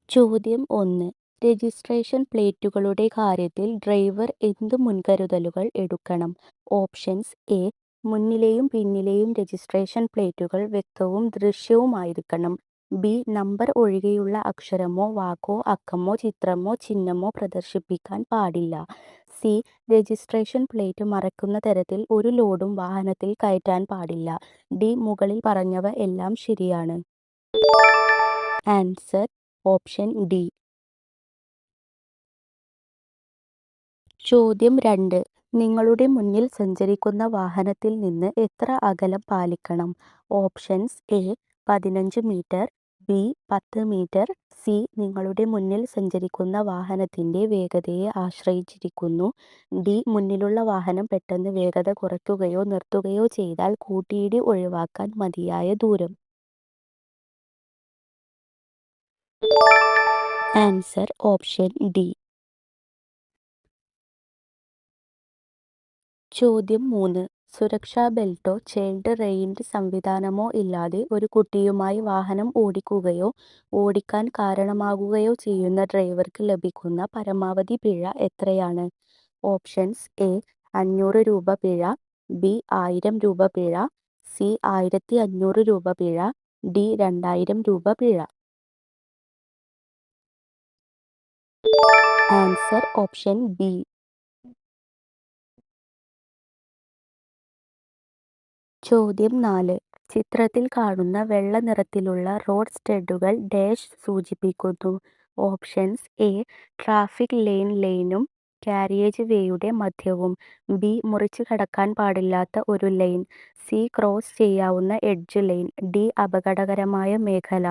ചോദ്യം 1. രജിസ്ട്രേഷൻ പ്ലേറ്റുകളുടെ കാര്യത്തിൽ ഡ്രൈവർ എന്ത് മുൻകരുതലുകൾ എടുക്കണം? Options A. മുന്നിലെയും പിന്നിലെയും രജിസ്ട്രേഷൻ പ്ലേറ്റുകൾ വ്യക്തവും ദൃശ്യവുമായിരിക്കണം. ബി. നമ്പർ ഒഴികെയുള്ള അക്ഷരമോ വാക്കോ അക്കമോ ചിത്രമോ ചിഹ്നമോ പ്രദർശിപ്പിക്കാൻ പാടില്ല. സി. രജിസ്ട്രേഷൻ പ്ലേറ്റ് മറയ്ക്കുന്ന തരത്തിൽ ഒരു ലോഡും വാഹനത്തിൽ കയറ്റാൻ പാടില്ല. ഡി. മുകളിൽ പറഞ്ഞവ എല്ലാം ശരിയാണ്. Answer option D. ചോദ്യം 2. നിങ്ങളുടെ മുന്നിൽ സഞ്ചരിക്കുന്ന വാഹനത്തിൽ നിന്ന് എത്ര അകലം പാലിക്കണം? Options A. 15 metre, B. 10 metre, C. നിങ്ങളുടെ മുന്നിൽ സഞ്ചരിക്കുന്ന വാഹനത്തിന്റെ വേഗതയെ ആശ്രയിച്ചിരിക്കുന്നു, ഡി. മുന്നിലുള്ള വാഹനം പെട്ടെന്ന് വേഗത കുറയ്ക്കുകയോ നിർത്തുകയോ ചെയ്താൽ കൂട്ടിയിടി ഒഴിവാക്കാൻ മതിയായ ദൂരം. Answer option D. ചോദ്യം 3. സുരക്ഷാ ബെൽറ്റോ ചൈൽഡ് റെയിൻഡ് സംവിധാനമോ ഇല്ലാതെ ഒരു കുട്ടിയുമായി വാഹനം ഓടിക്കുകയോ ഓടിക്കാൻ കാരണമാകുകയോ ചെയ്യുന്ന ഡ്രൈവർക്ക് ലഭിക്കുന്ന പരമാവധി പിഴ എത്രയാണ്? Options A. 500 രൂപ പിഴ, ബി. 1000 രൂപ പിഴ, സി. 1500 രൂപ പിഴ, ഡി. 2000 രൂപ പിഴ. Answer option B. ചോദ്യം 4. ചിത്രത്തിൽ കാണുന്ന വെള്ള നിറത്തിലുള്ള റോഡ് സ്റ്റഡുകൾ ഡാഷ് സൂചിപ്പിക്കുന്നു? Options A. ട്രാഫിക് ലൈനും കാരിയേജ് വേയുടെ മധ്യവും, ബി. മുറിച്ച് കടക്കാൻ പാടില്ലാത്ത ഒരു ലൈൻ, സി. ക്രോസ് ചെയ്യാവുന്ന എഡ്ജ് ലൈൻ, ഡി. അപകടകരമായ മേഖല.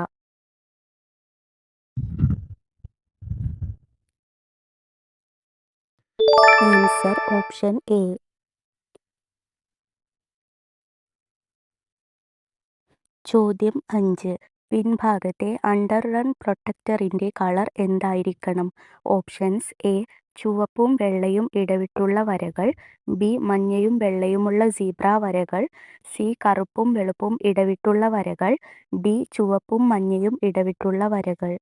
Answer option A. ചോദ്യം 5. പിൻഭാഗത്തെ അണ്ടർ റൺ പ്രൊട്ടക്ടറിന്റെ കളർ എന്തായിരിക്കണം? Options A. ചുവപ്പും വെള്ളയും ഇടവിട്ടുള്ള വരകൾ, ബി. മഞ്ഞയും വെള്ളയുമുള്ള സീബ്ര വരകൾ, സി. കറുപ്പും വെളുപ്പും ഇടവിട്ടുള്ള വരകൾ, ഡി. ചുവപ്പും മഞ്ഞയും ഇടവിട്ടുള്ള വരകൾ.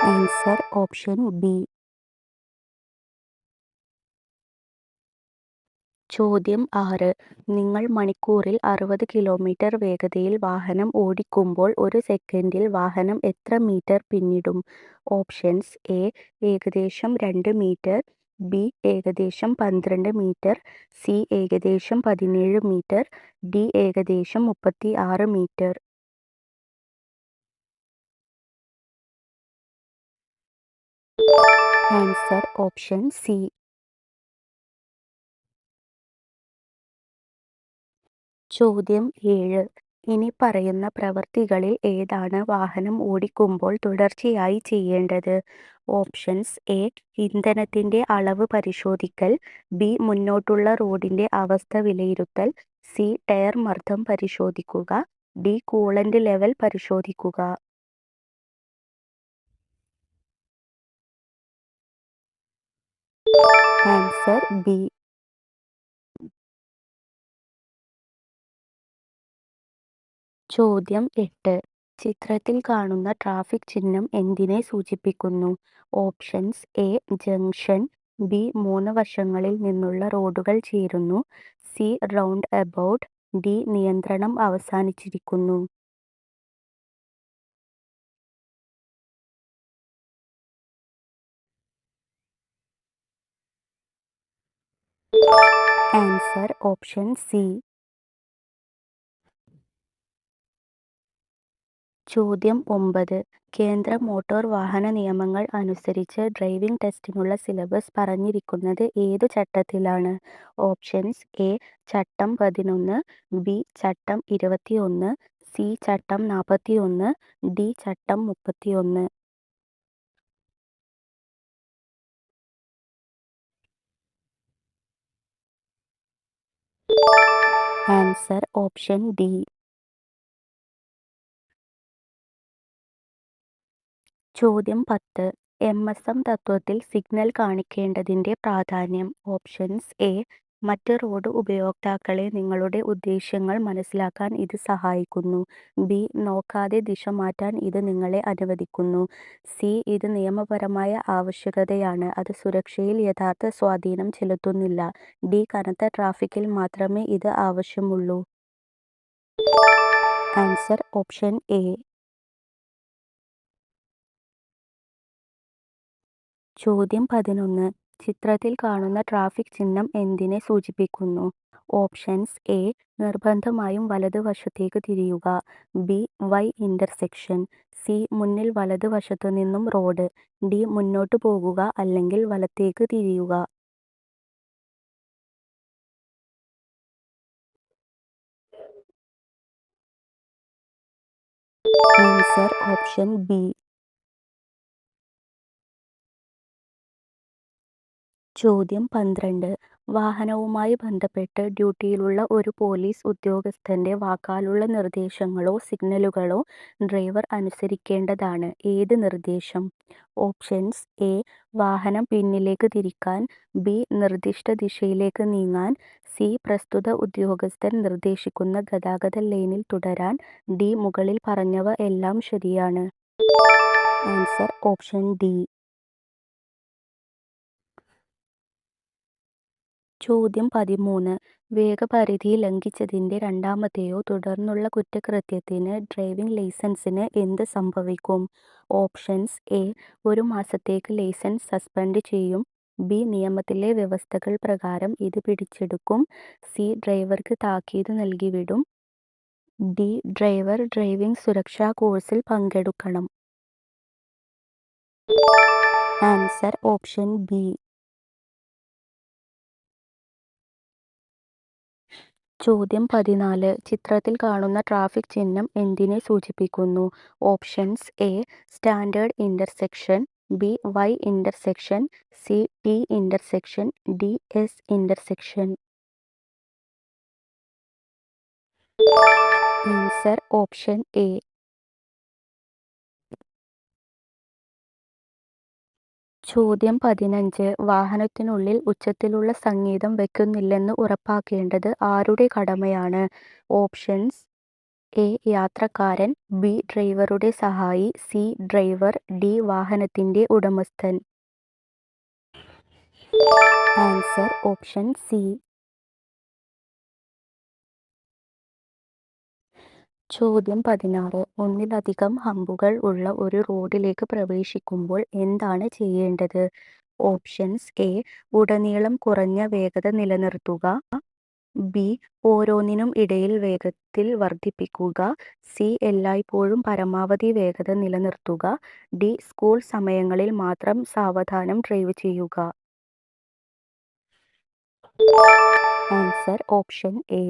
Answer option B. ചോദ്യം 6. നിങ്ങൾ മണിക്കൂറിൽ 60 കിലോമീറ്റർ വേഗതയിൽ വാഹനം ഓടിക്കുമ്പോൾ ഒരു സെക്കൻഡിൽ വാഹനം എത്ര മീറ്റർ പിന്നിടും? Options A. ഏകദേശം 2 മീറ്റർ, ബി. ഏകദേശം 12 മീറ്റർ, സി. ഏകദേശം 17 മീറ്റർ, ഡി. ഏകദേശം 36 മീറ്റർ. Answer option C. ചോദ്യം 7. ഇനി പറയുന്ന പ്രവർത്തികളിൽ ഏതാണ് വാഹനം ഓടിക്കുമ്പോൾ തുടർച്ചയായി ചെയ്യേണ്ടത്? Options A. ഇന്ധനത്തിന്റെ അളവ് പരിശോധിക്കൽ, ബി. മുന്നോട്ടുള്ള റോഡിന്റെ അവസ്ഥ വിലയിരുത്തൽ, സി. ടയർ മർദ്ദം പരിശോധിക്കുക, ഡി. കൂളന്റ് ലെവൽ പരിശോധിക്കുക. Answer B. ചോദ്യം 8. ചിത്രത്തിൽ കാണുന്ന ട്രാഫിക് ചിഹ്നം എന്തിനെ സൂചിപ്പിക്കുന്നു? Options A. Junction, B. 3 വശങ്ങളിൽ നിന്നുള്ള റോഡുകൾ ചേരുന്നു, സി. Round about, D. നിയന്ത്രണം അവസാനിച്ചിരിക്കുന്നു. Answer option C. ചോദ്യം 9. കേന്ദ്ര മോട്ടോർ വാഹന നിയമങ്ങൾ അനുസരിച്ച് ഡ്രൈവിംഗ് ടെസ്റ്റിനുള്ള സിലബസ് പറഞ്ഞിരിക്കുന്നത് ഏതു ചട്ടത്തിലാണ്? Options A. ചട്ടം 11, ബി. ചട്ടം 21, സി. ചട്ടം 41, ഡി. ചട്ടം 31. Answer option D. ചോദ്യം 10. MSM തത്വത്തിൽ സിഗ്നൽ കാണിക്കേണ്ടതിന്റെ പ്രാധാന്യം? Options A. മറ്റ് റോഡ് ഉപയോക്താക്കളെ നിങ്ങളുടെ ഉദ്ദേശ്യങ്ങൾ മനസ്സിലാക്കാൻ ഇത് സഹായിക്കുന്നു. ബി. നോക്കാതെ ദിശ മാറ്റാൻ ഇത് നിങ്ങളെ അനുവദിക്കുന്നു. സി. ഇത് നിയമപരമായ ആവശ്യകതയാണ്, അത് സുരക്ഷയിൽ യഥാർത്ഥ സ്വാധീനം ചെലുത്തുന്നില്ല. ഡി. കനത്ത ട്രാഫിക്കിൽ മാത്രമേ ഇത് ആവശ്യമുള്ളൂ. Answer option A. ചോദ്യം 11. ചിത്രത്തിൽ കാണുന്ന ട്രാഫിക് ചിഹ്നം എന്തിനെ സൂചിപ്പിക്കുന്നു? Options A. നിർബന്ധമായും വലതുവശത്തേക്ക് തിരിയുക. ബി. Y intersection. സി. മുന്നിൽ വലതുവശത്തുനിന്നും റോഡ്. ഡി. മുന്നോട്ട് പോകുക അല്ലെങ്കിൽ വലത്തേക്ക് തിരിയുക. Answer option B. ചോദ്യം 12. വാഹനവുമായി ബന്ധപ്പെട്ട് ഡ്യൂട്ടിയിലുള്ള ഒരു പോലീസ് ഉദ്യോഗസ്ഥന്റെ വാക്കാലുള്ള നിർദ്ദേശങ്ങളോ സിഗ്നലുകളോ ഡ്രൈവർ അനുസരിക്കേണ്ടതാണ്. ഏത് നിർദ്ദേശം? Options A. വാഹനം പിന്നിലേക്ക് തിരിക്കാൻ. ബി. നിർദ്ദിഷ്ട ദിശയിലേക്ക് നീങ്ങാൻ. സി. പ്രസ്തുത ഉദ്യോഗസ്ഥൻ നിർദ്ദേശിക്കുന്ന ഗതാഗത ലൈനിൽ തുടരാൻ. ഡി. മുകളിൽ പറഞ്ഞവ എല്ലാം ശരിയാണ്. Answer option D. ചോദ്യം 13. വേഗപരിധി ലംഘിച്ചതിന്റെ രണ്ടാമത്തെയോ തുടർന്നുള്ള കുറ്റകൃത്യത്തിന് ഡ്രൈവിംഗ് ലൈസൻസിന് എന്ത് സംഭവിക്കും? Options A. 1 മാസത്തേക്ക് ലൈസൻസ് സസ്പെൻഡ് ചെയ്യും. ബി. നിയമത്തിലെ വ്യവസ്ഥകൾ പ്രകാരം ഇത് പിടിച്ചെടുക്കും. സി. ഡ്രൈവർക്ക് താക്കീത് നൽകി വിടും. ഡി. ഡ്രൈവർ ഡ്രൈവിംഗ് സുരക്ഷാ കോഴ്സിൽ പങ്കെടുക്കണം. Answer option B. ചോദ്യം 14. ചിത്രത്തിൽ കാണുന്ന ട്രാഫിക് ചിഹ്നം എന്തിനെ സൂചിപ്പിക്കുന്നു? Options A. Standard intersection. B. Y intersection. C. T intersection. D. S intersection. Answer option A. ചോദ്യം 15. വാഹനത്തിനുള്ളിൽ ഉച്ചത്തിലുള്ള സംഗീതം വയ്ക്കുന്നില്ലെന്ന് ഉറപ്പാക്കേണ്ടത് ആരുടെ കടമയാണ്? Options A. യാത്രക്കാരൻ. ബി. ഡ്രൈവറുടെ സഹായി. സി. ഡ്രൈവർ. ഡി. വാഹനത്തിന്റെ ഉടമസ്ഥൻ. Answer option C. ചോദ്യം 16. ഒന്നിലധികം ഹമ്പുകൾ ഉള്ള ഒരു റോഡിലേക്ക് പ്രവേശിക്കുമ്പോൾ എന്താണ് ചെയ്യേണ്ടത്? Options A. ഉടനീളം കുറഞ്ഞ വേഗത നിലനിർത്തുക. ബി. ഓരോന്നിനും ഇടയിൽ വേഗത്തിൽ വർദ്ധിപ്പിക്കുക. സി. എല്ലായ്പ്പോഴും പരമാവധി വേഗത നിലനിർത്തുക. ഡി. സ്കൂൾ സമയങ്ങളിൽ മാത്രം സാവധാനം ഡ്രൈവ് ചെയ്യുക. Answer option A.